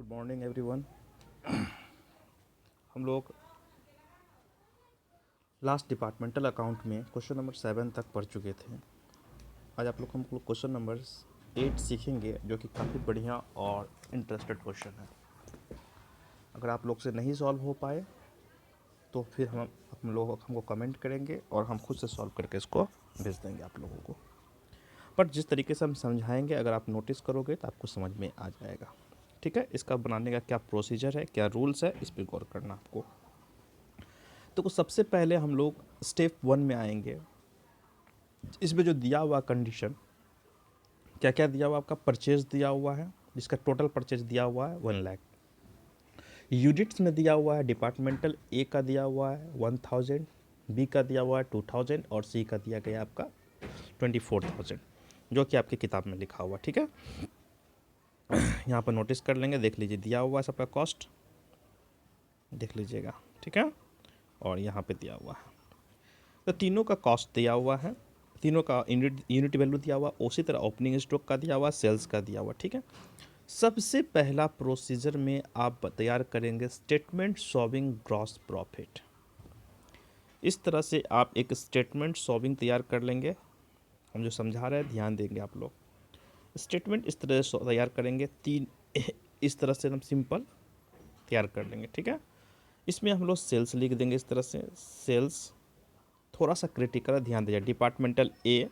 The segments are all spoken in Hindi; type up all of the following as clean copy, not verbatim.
Good morning everyone. हम लोग लास्ट डिपार्टमेंटल अकाउंट में क्वेश्चन नंबर 7 तक पढ़ चुके थे। आज आप लोग हम लोग क्वेश्चन नंबर 8 सीखेंगे, जो कि काफ़ी बढ़िया और इंटरेस्टेड क्वेश्चन है। अगर आप लोग से नहीं सॉल्व हो पाए तो फिर हम लोग हमको कमेंट करेंगे और हम खुद से सॉल्व करके इसको भेज देंगे आप लोगों को। पर जिस तरीके से हम समझाएंगे, अगर आप नोटिस करोगे तो आपको समझ में आ जाएगा। ठीक है, इसका बनाने का क्या प्रोसीजर है, क्या रूल्स है, इस पर गौर करना आपको। तो सबसे पहले हम लोग स्टेप 1 में आएंगे। इसमें जो दिया हुआ कंडीशन, क्या क्या दिया हुआ, आपका परचेज दिया हुआ है, जिसका टोटल परचेज दिया हुआ है 1 लाख। यूनिट्स में दिया हुआ है, डिपार्टमेंटल ए का दिया हुआ है 1000, बी का दिया हुआ है 2000 और सी का दिया गया आपका 24,000, जो कि आपकी किताब में लिखा हुआ। ठीक है, यहाँ पर नोटिस कर लेंगे, देख लीजिए दिया हुआ है सबका कॉस्ट, देख लीजिएगा। ठीक है, और यहाँ पे दिया हुआ है, तो तीनों का कॉस्ट दिया हुआ है, तीनों का यूनिट वैल्यू दिया हुआ, उसी तरह ओपनिंग स्टॉक का दिया हुआ, सेल्स का दिया हुआ। ठीक है, सबसे पहला प्रोसीजर में आप तैयार करेंगे स्टेटमेंट शोविंग ग्रॉस प्रॉफिट। इस तरह से आप एक स्टेटमेंट शोविंग तैयार कर लेंगे। हम जो समझा रहे हैं ध्यान देंगे आप लोग। स्टेटमेंट इस तरह से तैयार करेंगे, तीन इस तरह से हम सिंपल तैयार कर लेंगे। ठीक है, इसमें हम लोग सेल्स लिख देंगे इस तरह से, सेल्स थोड़ा सा क्रिटिकल है, ध्यान दीजिए। डिपार्टमेंटल ए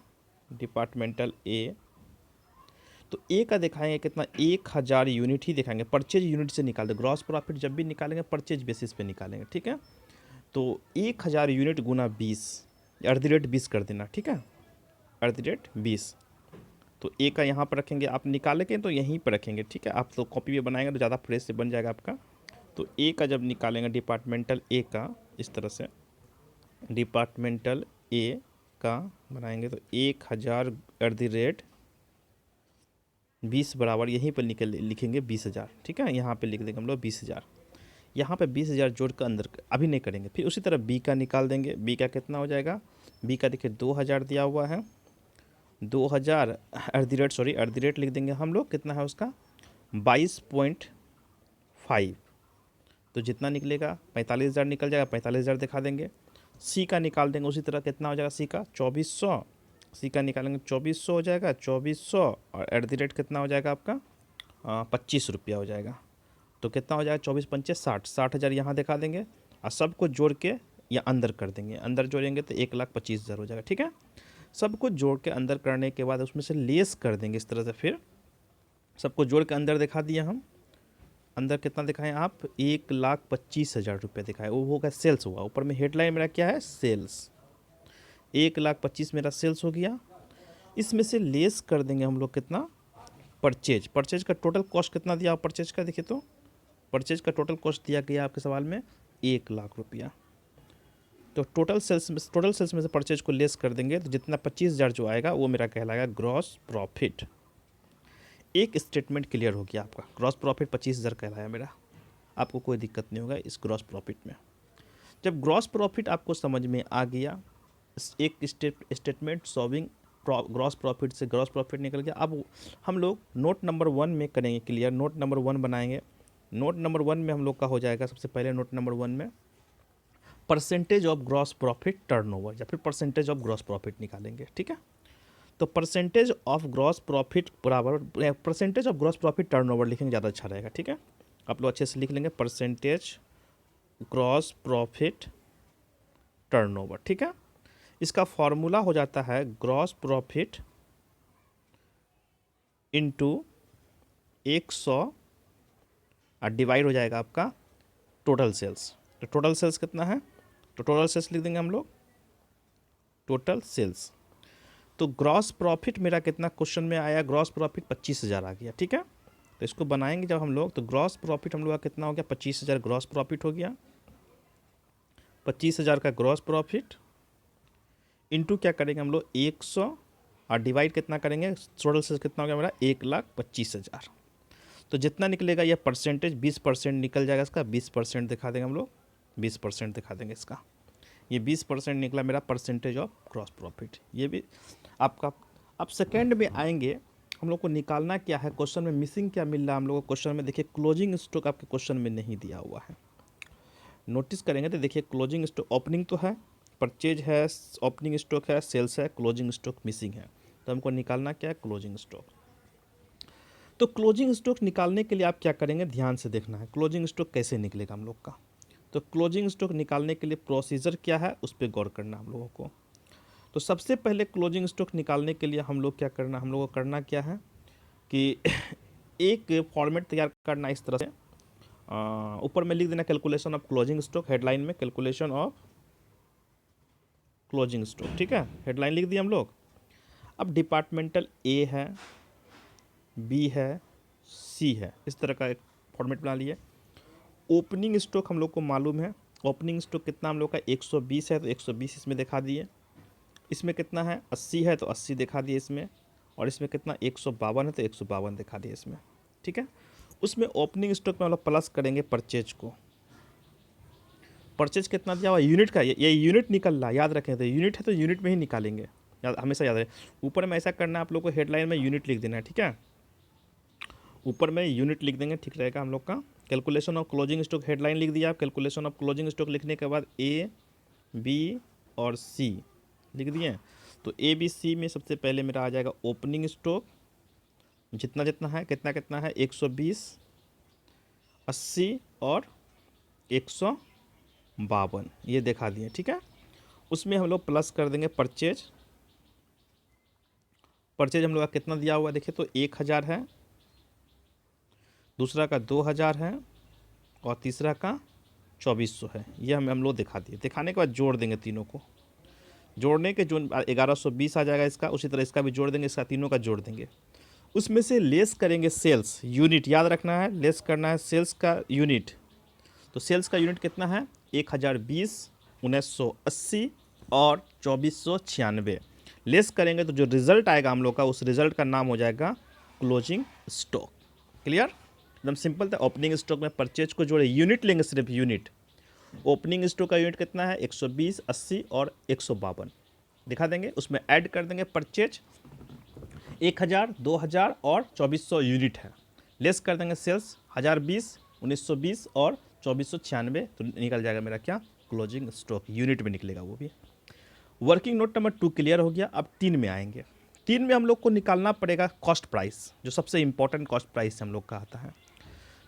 तो ए का दिखाएंगे कितना, 1000 यूनिट ही दिखाएंगे। परचेज यूनिट से निकाल दे, ग्रॉस प्रॉफिट जब भी निकालेंगे परचेज बेसिस पे निकालेंगे। ठीक है, तो 1000 यूनिट गुना 20, @ 20 कर देना। ठीक है, @20। तो ए का यहाँ पर रखेंगे, आप निकालेंगे तो यहीं पर रखेंगे। ठीक है, आप तो कॉपी में बनाएंगे तो ज़्यादा फ्रेश से बन जाएगा आपका। तो ए का जब निकालेंगे डिपार्टमेंटल ए का, इस तरह से डिपार्टमेंटल ए का बनाएंगे तो 1000 @ 20 बराबर, यहीं पर लिखेंगे 20,000। ठीक है, यहाँ पे लिख देंगे हम लोग 20,000। यहाँ पे 20,000 जोड़ कर अंदर अभी नहीं करेंगे। फिर उसी तरह बी का निकाल देंगे। बी का कितना हो जाएगा, बी का देखिए 2000 दिया हुआ है, 2000 @ लिख देंगे हम लोग, कितना है उसका 22.5। तो जितना निकलेगा 45,000 निकल जाएगा, 45,000 दिखा देंगे। सी का निकाल देंगे उसी तरह, कितना हो जाएगा सी का 2400, सी का निकालेंगे 2400 हो जाएगा, 2400 और @ कितना हो जाएगा आपका 25 रुपया हो जाएगा। तो कितना हो जाएगा 24 पंचे 60, 60,000 यहाँ दिखा देंगे और सबको जोड़ के या अंदर कर देंगे। अंदर जोड़ेंगे तो 1,25,000 हो जाएगा। ठीक है, सबको जोड़ के अंदर करने के बाद उसमें से लेस कर देंगे इस तरह से। फिर सबको जोड़ के अंदर दिखा दिया हम, अंदर कितना दिखाएं आप 1,25,000 रुपये दिखाए, वो होगा सेल्स हुआ। ऊपर में हेडलाइन मेरा क्या है, सेल्स। 1,25,000 मेरा सेल्स हो गया। इसमें से लेस कर देंगे हम लोग कितना, परचेज। परचेज का टोटल कॉस्ट कितना दिया परचेज का, देखिए तो परचेज का टोटल कॉस्ट दिया गया आपके सवाल में 1,00,000 रुपया। तो टोटल सेल्स में से परचेज को लेस कर देंगे तो जितना 25,000 जो आएगा वो मेरा कहलाएगा ग्रॉस प्रॉफिट। एक स्टेटमेंट क्लियर हो गया आपका, ग्रॉस प्रॉफिट 25,000 कहलाया मेरा। आपको कोई दिक्कत नहीं होगा इस ग्रॉस प्रॉफिट में। जब ग्रॉस प्रॉफिट आपको समझ में आ गया, एक स्टेटमेंट शोविंग ग्रॉस प्रॉफिट से ग्रॉस प्रॉफिट निकल गया। अब हम लोग नोट नंबर 1 में करेंगे क्लियर, नोट नंबर 1 बनाएंगे। नोट नंबर 1 में हम लोग का हो जाएगा, सबसे पहले नोट नंबर 1 में percentage of gross profit turnover या फिर परसेंटेज ऑफ ग्रॉस प्रॉफिट निकालेंगे। ठीक है, तो परसेंटेज ऑफ ग्रॉस प्रॉफिट बराबर percentage of gross profit turnover लिखेंगे, ज़्यादा अच्छा रहेगा। ठीक है, आप लोग अच्छे से लिख लेंगे, परसेंटेज ग्रॉस प्रॉफिट टर्नओवर। ठीक है, इसका फॉर्मूला हो जाता है ग्रॉस प्रॉफिट इंटू 100 और डिवाइड हो जाएगा आपका टोटल सेल्स। तो टोटल सेल्स कितना है, तो टोटल सेल्स लिख देंगे हम लोग, टोटल सेल्स। तो ग्रॉस प्रॉफिट मेरा कितना क्वेश्चन में आया, ग्रॉस प्रॉफिट 25,000 आ गया। ठीक है, तो इसको बनाएंगे जब हम लोग, तो ग्रॉस प्रॉफिट हम लोग का कितना हो गया 25,000 ग्रॉस प्रॉफिट हो गया। 25,000 का ग्रॉस प्रॉफिट इंटू क्या करेंगे हम लोग 100 और डिवाइड कितना करेंगे, टोटल सेल्स कितना हो गया मेरा 1,25,000। तो जितना निकलेगा यह परसेंटेज 20% निकल जाएगा इसका, 20% दिखा देंगे हम लोग, 20% दिखा देंगे इसका। ये 20% निकला मेरा परसेंटेज ऑफ ग्रॉस प्रॉफिट। ये भी आपका, अब सेकेंड में आएंगे, हम लोग को निकालना क्या है, क्वेश्चन में मिसिंग क्या मिल रहा है हम लोग को। क्वेश्चन में देखिए क्लोजिंग स्टॉक आपके क्वेश्चन में नहीं दिया हुआ है। नोटिस करेंगे तो देखिए क्लोजिंग स्टॉक ओपनिंग तो है, परचेज है, ओपनिंग स्टॉक है, सेल्स है, क्लोजिंग स्टॉक मिसिंग है। तो हमको निकालना क्या है, क्लोजिंग स्टॉक। तो क्लोजिंग स्टॉक निकालने के लिए आप क्या करेंगे, ध्यान से देखना है क्लोजिंग स्टॉक कैसे निकलेगा हम लोग का। तो क्लोजिंग स्टॉक निकालने के लिए प्रोसीजर क्या है उस पर गौर करना हम लोगों को। तो सबसे पहले क्लोजिंग स्टॉक निकालने के लिए हम लोग क्या करना, हम लोग को करना क्या है कि एक फॉर्मेट तैयार करना इस तरह से। ऊपर में लिख देना calculation of closing stock, headline में कैलकुलेशन ऑफ क्लोजिंग स्टॉक, ठीक है, हेडलाइन लिख दिया हम लोग। अब डिपार्टमेंटल ए है, बी है, सी है, इस तरह का एक फॉर्मेट बना लिए। ओपनिंग स्टॉक हम लोग को मालूम है, ओपनिंग स्टॉक कितना हम लोग का 120 है, तो 120 इसमें दिखा दिए। इसमें कितना है 80 है, तो 80 दिखा दिए इसमें। और इसमें कितना 152 है, तो 152 दिखा दिए इसमें, ठीक है। उसमें ओपनिंग स्टॉक में हम लोग प्लस करेंगे परचेज को। परचेज कितना दिया हुआ यूनिट का, ये यूनिट निकल रहा है, याद रखें। तो यूनिट है तो यूनिट में ही निकालेंगे, याद हमेशा याद रहे। ऊपर में ऐसा करना है आप लोग को, हेडलाइन में यूनिट लिख देना है, ठीक है। ऊपर में यूनिट लिख देंगे, ठीक रहेगा हम लोग का। Calculation of closing stock headline लिख दिया आप। कैलकुलेशन ऑफ क्लोजिंग स्टॉक लिखने के बाद ए, बी और सी लिख दिए। तो ए बी सी में सबसे पहले मेरा आ जाएगा ओपनिंग स्टॉक, जितना जितना है, कितना कितना है 120, 80 और 152, ये दिखा दिए, ठीक है। उसमें हम लोग प्लस कर देंगे परचेज। परचेज हम लोग का कितना दिया हुआ है देखिए, तो 1000 है, दूसरा का 2000 है और तीसरा का 2400 है। ये हम लोग दिखा दिए। दिखाने के बाद जोड़ देंगे तीनों को, जोड़ने के जो 1120 आ जाएगा इसका, उसी तरह इसका भी जोड़ देंगे, इसका तीनों का जोड़ देंगे। उसमें से लेस करेंगे सेल्स यूनिट, याद रखना है, लेस करना है सेल्स का यूनिट। तो सेल्स का यूनिट कितना है 1020, 1980 और 2496। लेस करेंगे तो जो रिज़ल्ट आएगा हम लोग का, उस रिज़ल्ट का नाम हो जाएगा क्लोजिंग स्टॉक। क्लियर, एकदम सिंपल था। ओपनिंग स्टॉक में परचेज को जोड़े, यूनिट लेंगे, सिर्फ यूनिट। ओपनिंग स्टॉक का यूनिट कितना है 120, 80 और 152 दिखा देंगे। उसमें ऐड कर देंगे परचेज 1000, 2000 और 2400 यूनिट है। लेस कर देंगे सेल्स 1020, 1920 और 2496, तो निकल जाएगा मेरा क्या, क्लोजिंग स्टॉक। यूनिट में निकलेगा वो भी। वर्किंग नोट नंबर 2 क्लियर हो गया। अब 3 में आएंगे। 3 में हम लोग को निकालना पड़ेगा कॉस्ट प्राइस, जो सबसे इंपॉर्टेंट कॉस्ट प्राइस हम लोग का आता है।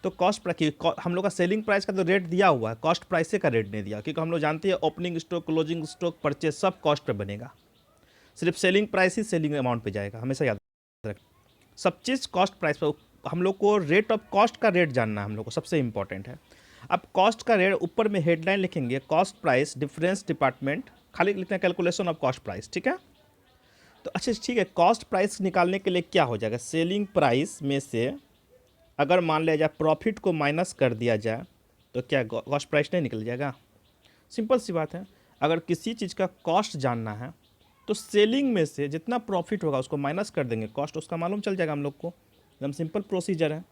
तो कॉस्ट प्राइस हम लोग का सेलिंग प्राइस का तो रेट दिया हुआ है, कॉस्ट प्राइस से का रेट नहीं दिया, क्योंकि हम लोग जानते हैं opening stock, closing stock, purchase सब कॉस्ट पे बनेगा। सिर्फ सेलिंग प्राइस ही सेलिंग अमाउंट पे जाएगा, हमेशा याद रखें। सब चीज़ कॉस्ट प्राइस पर। हम लोग को रेट ऑफ कॉस्ट का रेट जानना है हम लोग को, सबसे इंपॉर्टेंट है। अब कॉस्ट का रेट ऊपर में हेडलाइन लिखेंगे, कॉस्ट प्राइस डिफरेंस डिपार्टमेंट, खाली लिखना कैलकुलेशन ऑफ कॉस्ट प्राइस, ठीक है। तो अच्छा ठीक है, कॉस्ट प्राइस निकालने के लिए क्या हो जाएगा, सेलिंग प्राइस में से अगर मान लिया जाए प्रॉफिट को माइनस कर दिया जाए तो क्या कॉस्ट प्राइस नहीं निकल जाएगा। सिंपल सी बात है। अगर किसी चीज़ का कॉस्ट जानना है तो सेलिंग में से जितना प्रॉफिट होगा उसको माइनस कर देंगे, कॉस्ट उसका मालूम चल जाएगा हम लोग को। एकदम सिंपल प्रोसीजर है।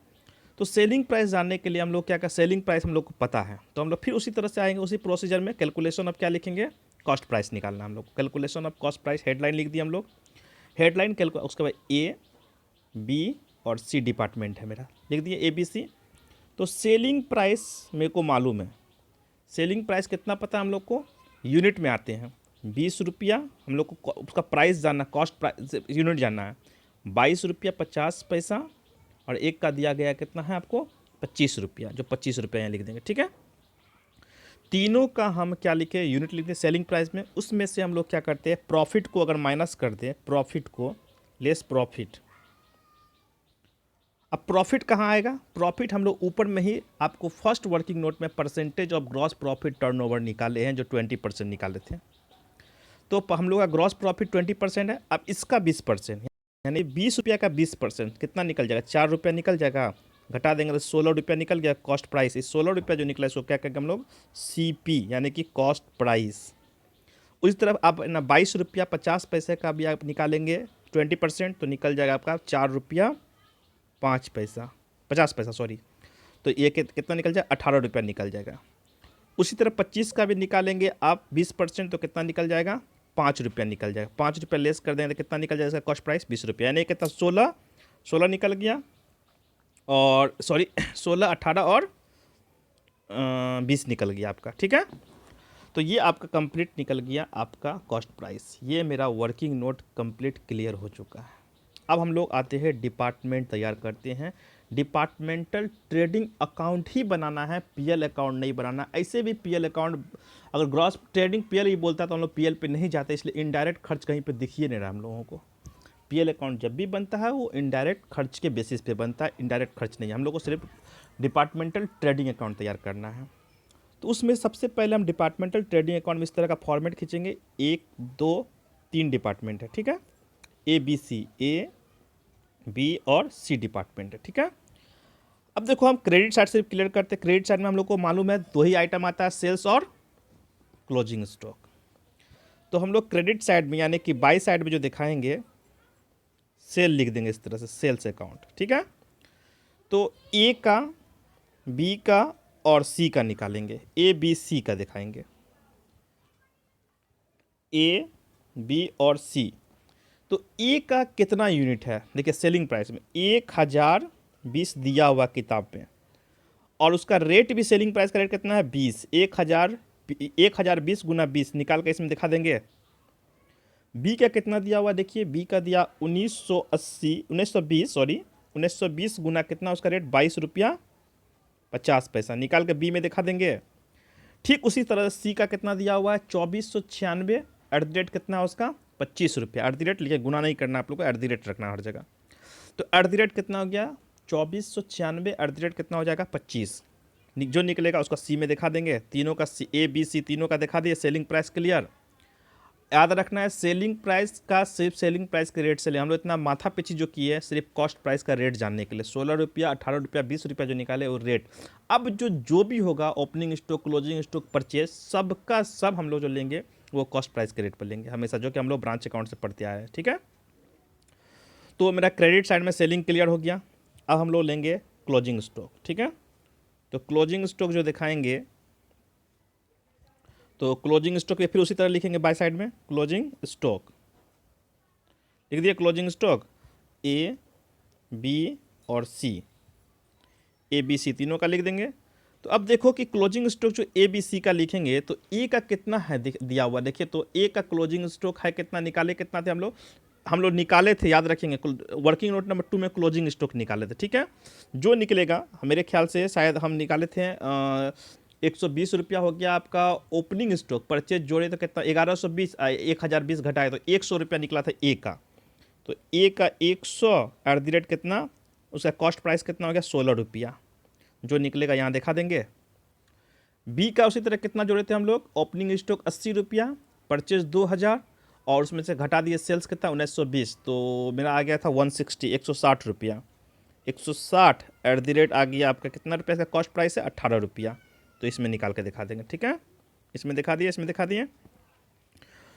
तो सेलिंग प्राइस जानने के लिए हम लोग क्या कर, सेलिंग प्राइस हम लोग को पता है तो हम लोग फिर उसी तरह से आएंगे, उसी प्रोसीजर में कैलकुलेशन ऑफ क्या लिखेंगे, कॉस्ट प्राइस निकालना हम लोग। Calculation of cost price headline लिख दिया हम लोग। हेडलाइन उसके बाद ए, बी और सी डिपार्टमेंट है मेरा, लिख दिए ए बी सी। तो सेलिंग प्राइस मेरे को मालूम है, सेलिंग प्राइस कितना पता है हम लोग को, यूनिट में आते हैं 20 रुपया। हम लोग को उसका प्राइस जानना, कॉस्ट प्राइस यूनिट जानना है 22 रुपया 50 पैसा, और एक का दिया गया कितना है आपको 25 रुपया, जो 25 रुपया यहाँ लिख देंगे, ठीक है। तीनों का हम क्या लिखे, यूनिट लिखते हैं सेलिंग प्राइस में। उसमें से हम लोग क्या करते हैं, प्रॉफिट को अगर माइनस कर दें, प्रॉफिट को लेस प्रॉफिट। अब प्रॉफिट कहाँ आएगा, प्रॉफिट हम लोग ऊपर में ही आपको फर्स्ट वर्किंग नोट में percentage of gross profit turnover निकाले हैं, जो 20% निकाले थे। तो हम लोग का ग्रॉस प्रॉफिट 20% है। अब इसका 20%, यानी 20 रुपया का 20% कितना निकल जाएगा, 4 रुपया निकल जाएगा। घटा देंगे तो 16 रुपया निकल गया कॉस्ट प्राइस। इस 16 रुपया जो निकला इसको क्या कहेंगे हम लोग, CP, यानी कि कॉस्ट प्राइस। उसी तरफ आप ना 22 रुपया 50 पैसे का भी आप निकालेंगे 20%, तो निकल जाएगा आपका 4 रुपया 5 पैसा, 50 पैसा सॉरी। तो ये कितना निकल जाएगा, 18 रुपया निकल जाएगा। उसी तरह 25 का भी निकालेंगे आप 20%, तो कितना निकल जाएगा, 5 रुपया निकल जाएगा। 5 रुपया लेस कर देंगे तो कितना निकल जाएगा कॉस्ट प्राइस, 20 रुपया, यानी कितना 16 16 निकल गया, और सॉरी 16, 18 और 20 निकल गया आपका, ठीक है। तो ये आपका कंप्लीट निकल गया आपका कॉस्ट प्राइस। ये मेरा वर्किंग नोट कंप्लीट क्लियर हो चुका है। अब हम लोग आते हैं डिपार्टमेंट तैयार करते हैं। डिपार्टमेंटल ट्रेडिंग अकाउंट ही बनाना है, पीएल अकाउंट नहीं बनाना। ऐसे भी पीएल अकाउंट, अगर ग्रॉस ट्रेडिंग पीएल ही बोलता तो हम लोग पीएल पे नहीं जाते, इसलिए इनडायरेक्ट खर्च कहीं पे दिख ही नहीं रहा हम लोगों को। पीएल अकाउंट जब भी बनता है वो इनडायरेक्ट खर्च के बेसिस पे बनता है, इनडायरेक्ट खर्च नहीं है। हम लोग को सिर्फ डिपार्टमेंटल ट्रेडिंग अकाउंट तैयार करना है। तो उसमें सबसे पहले हम डिपार्टमेंटल ट्रेडिंग अकाउंट में इस तरह का फॉर्मेट खींचेंगे। 1 2 3 डिपार्टमेंट है, ठीक है। ABC, ए बी और सी डिपार्टमेंट है, ठीक है। अब देखो हम क्रेडिट साइड से क्लियर करते हैं। क्रेडिट साइड में हम लोग को मालूम है 2 ही आइटम आता है, सेल्स और क्लोजिंग स्टॉक। तो हम लोग क्रेडिट साइड में यानी कि बाई साइड में जो दिखाएंगे, सेल लिख देंगे इस तरह से, सेल्स अकाउंट, ठीक है। तो ए का, बी का और सी का निकालेंगे, ए बी सी का दिखाएंगे, ए बी और सी। तो ए का कितना यूनिट है, देखिए सेलिंग प्राइस में 1020 दिया हुआ किताब में, और उसका रेट भी, सेलिंग प्राइस का रेट कितना है 20, 1020 गुना 20 निकाल के इसमें दिखा देंगे। बी का कितना दिया हुआ, देखिए बी का दिया 1920 गुना कितना, उसका रेट 22 रुपया 50 पैसा, निकाल के बी में दिखा देंगे। ठीक उसी तरह सी का कितना दिया हुआ है 2496, एट द रेट कितना है उसका 25 रुपया, एट द रेट लिखे, गुना नहीं करना आप लोग को, एट द रेट रखना हर जगह। तो एट द रेट कितना हो गया 2496, एट द रेट कितना हो जाएगा 25, जो निकलेगा उसका सी में दिखा देंगे। तीनों का सी, ए बी सी तीनों का दिखा दिए। सेलिंग प्राइस क्लियर, याद रखना है सेलिंग प्राइस का सिर्फ सेलिंग प्राइस के रेट से ले, हम लोग इतना माथा पीछी जो किए है सिर्फ कॉस्ट प्राइस का रेट जानने के लिए। 16 रुपया, 18 रुपया, 20 रुपया जो निकाले वो रेट। अब जो भी होगा opening stock, closing stock, purchase, सबका सब हम लोग जो लेंगे वो कॉस्ट प्राइस के रेट पर लेंगे हमेशा, जो कि हम लोग ब्रांच अकाउंट से पढ़ते आए हैं, ठीक है। तो मेरा क्रेडिट साइड में सेलिंग क्लियर हो गया। अब हम लोग लेंगे क्लोजिंग स्टॉक, ठीक है। तो क्लोजिंग स्टॉक जो दिखाएंगे, तो क्लोजिंग स्टॉक पे फिर उसी तरह लिखेंगे बाय साइड में, क्लोजिंग स्टॉक लिख दिया। क्लोजिंग स्टॉक ए बी और सी, ए बी सी तीनों का लिख देंगे। तो अब देखो कि क्लोजिंग स्टॉक जो ए बी सी का लिखेंगे, तो ए का कितना है दिया हुआ, देखिए तो ए का क्लोजिंग स्टॉक है कितना, निकाले कितना थे हम लोग निकाले थे, याद रखेंगे वर्किंग नोट नंबर 2 में क्लोजिंग स्टॉक निकाले थे, ठीक है। जो निकलेगा मेरे ख्याल से शायद हम निकाले थे 120 रुपया हो गया आपका ओपनिंग स्टॉक, परचेज जोड़े तो कितना 1120, 1020 घटाए तो 100 रुपया निकला था ए का। तो ए का 100 एट द रेट कितना, उसका कॉस्ट प्राइस कितना हो गया 16 रुपया, जो निकलेगा यहाँ दिखा देंगे। बी का उसी तरह कितना जोड़े थे हम लोग, ओपनिंग स्टॉक 80 रुपया, परचेज 2000, और उसमें से घटा दिए सेल्स कितना 1920, तो मेरा आ गया था 160, 160 रुपया, 160 एट द रेट आ गया आपका कितना रुपया का कॉस्ट प्राइस है 18 रुपया। तो इसमें निकाल के दिखा देंगे, ठीक है। इसमें दिखा दिए, इसमें दिखा दिए।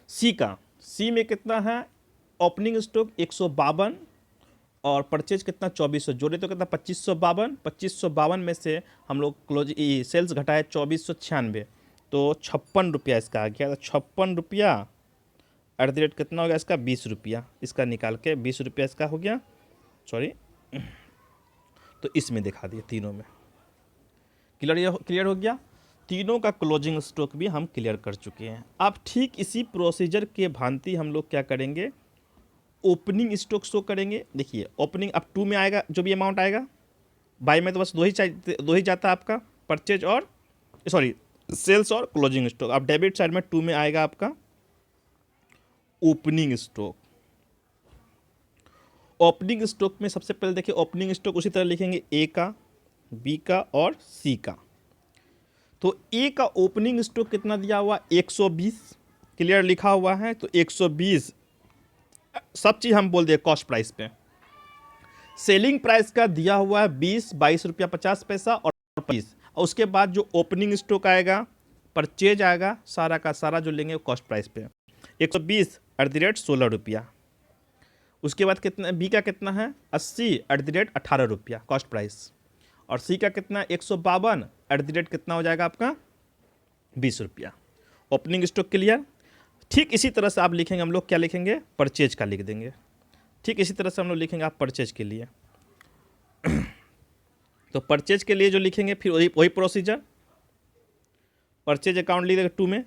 सी का, सी में कितना है, ओपनिंग स्टॉक 152 और परचेज कितना 2400, जोड़े तो कितना 2552, 2552 में से हम लोग क्लोज सेल्स घटाए 2496, तो 56 रुपया इसका आ गया। तो 56 रुपया एट द रेट कितना हो गया इसका 20 रुपया, इसका निकाल के 20 रुपया इसका हो गया, सॉरी। तो इसमें दिखा दिए तीनों में, क्लियर हो गया। तीनों का क्लोजिंग स्टॉक भी हम क्लियर कर चुके हैं। अब ठीक इसी प्रोसीजर के भांति हम लोग क्या करेंगे, ओपनिंग स्टॉक शो करेंगे। देखिए ओपनिंग अब 2 में आएगा, जो भी अमाउंट आएगा, बाई में तो बस दो ही जाता है आपका, परचेज और सॉरी सेल्स और क्लोजिंग स्टॉक। अब डेबिट साइड में 2 में आएगा आपका ओपनिंग स्टॉक। ओपनिंग स्टॉक में सबसे पहले देखिए ओपनिंग स्टॉक उसी तरह लिखेंगे, ए का, बी का और सी का। तो ए का ओपनिंग स्टॉक कितना दिया हुआ 120, क्लियर लिखा हुआ है। तो 120 सब चीज़ हम बोल दिए कॉस्ट प्राइस पे। सेलिंग प्राइस का दिया हुआ है 20, 22 रुपया 50 पैसा और 25, और उसके बाद जो ओपनिंग स्टॉक आएगा, परचेज आएगा, सारा का सारा जो लेंगे वो कॉस्ट प्राइस पे 120 एट द रेट 16 रुपया। उसके बाद कितना, बी का कितना है 80 एट द रेट 18 रुपया कॉस्ट प्राइस, और सी का कितना 152 एट द रेट कितना हो जाएगा आपका 20 रुपया। Opening stock clear. ठीक इसी तरह से आप लिखेंगे, हम लोग क्या लिखेंगे, परचेज का लिख देंगे। ठीक इसी तरह से हम लोग लिखेंगे आप परचेज के लिए। तो परचेज के लिए जो लिखेंगे फिर वही प्रोसीजर, परचेज अकाउंट लिख देगा 2 में,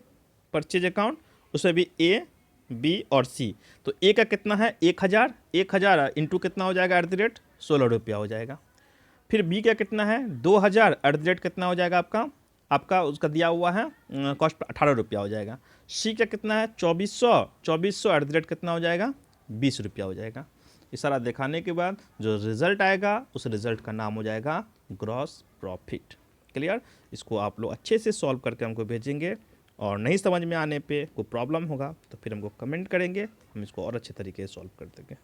परचेज अकाउंट, उसमें भी ए बी और सी। तो ए का कितना है 1000, 1000 इंटू कितना हो जाएगा @16 हो जाएगा। फिर बी का कितना है 2000 कितना हो जाएगा आपका उसका दिया हुआ है कॉस्ट 18 रुपया हो जाएगा। सी का कितना है 2400 कितना हो जाएगा 20 रुपया हो जाएगा। ये सारा दिखाने के बाद जो रिजल्ट आएगा उस रिजल्ट का नाम हो जाएगा ग्रॉस प्रॉफिट। क्लियर? इसको आप लोग अच्छे से सॉल्व करके हमको भेजेंगे, और नहीं समझ में आने पे कोई प्रॉब्लम होगा तो फिर हमको कमेंट करेंगे, हम इसको और अच्छे तरीके से सॉल्व कर देंगे।